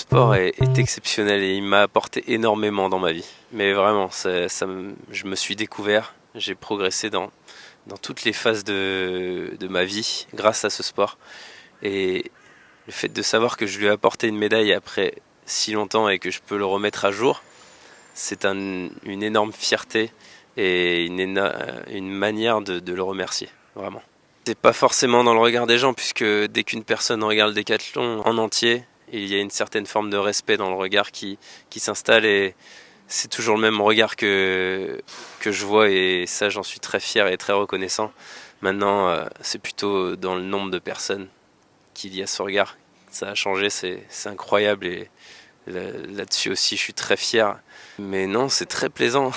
sport est exceptionnel et il m'a apporté énormément dans ma vie. Mais vraiment, je me suis découvert, j'ai progressé dans toutes les phases de ma vie grâce à ce sport. Et le fait de savoir que je lui ai apporté une médaille après si longtemps et que je peux le remettre à jour, c'est une énorme fierté et une manière de le remercier, vraiment. C'est pas forcément dans le regard des gens, puisque dès qu'une personne regarde le décathlon en entier, il y a une certaine forme de respect dans le regard qui s'installe, et c'est toujours le même regard que je vois, et ça j'en suis très fier et très reconnaissant. Maintenant, c'est plutôt dans le nombre de personnes qu'il y a ce regard. Ça a changé, c'est incroyable, et là-dessus aussi je suis très fier. Mais non, c'est très plaisant.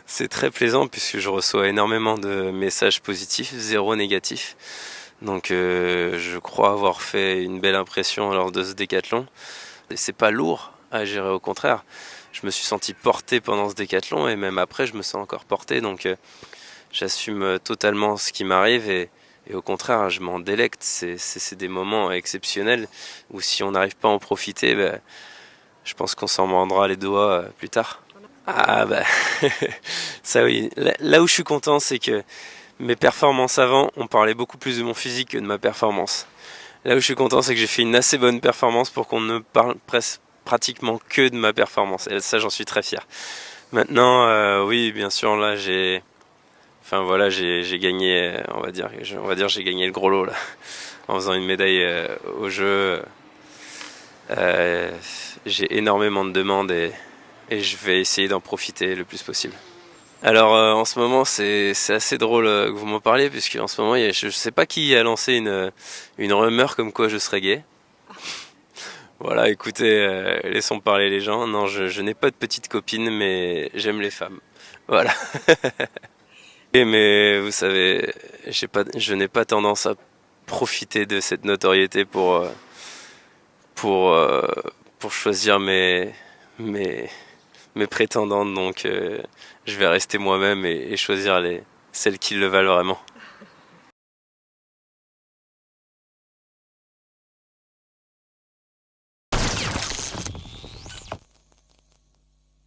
C'est très plaisant puisque je reçois énormément de messages positifs, zéro négatif. Donc je crois avoir fait une belle impression lors de ce décathlon. Et c'est pas lourd à gérer, au contraire. Je me suis senti porté pendant ce décathlon, et même après je me sens encore porté. Donc j'assume totalement ce qui m'arrive, et au contraire je m'en délecte. C'est des moments exceptionnels où si on n'arrive pas à en profiter, je pense qu'on s'en mordra les doigts plus tard. Ah bah, ça oui. Là où je suis content, c'est que mes performances avant, on parlait beaucoup plus de mon physique que de ma performance. Là où je suis content, c'est que j'ai fait une assez bonne performance pour qu'on ne parle presque pratiquement que de ma performance. Et ça, j'en suis très fier. Maintenant, oui, bien sûr, là, enfin voilà, j'ai gagné, on va dire, j'ai gagné le gros lot là, en faisant une médaille au jeu. J'ai énormément de demandes, et je vais essayer d'en profiter le plus possible. Alors en ce moment c'est assez drôle que vous m'en parliez, puisque en ce moment je sais pas qui a lancé une rumeur comme quoi je serais gay. Voilà, écoutez, laissons parler les gens. Non, je n'ai pas de petite copine, mais j'aime les femmes. Voilà. Mais vous savez, je n'ai pas tendance à profiter de cette notoriété pour, euh, pour choisir mes, mes prétendantes. Donc je vais rester moi-même et choisir celles qui le valent vraiment.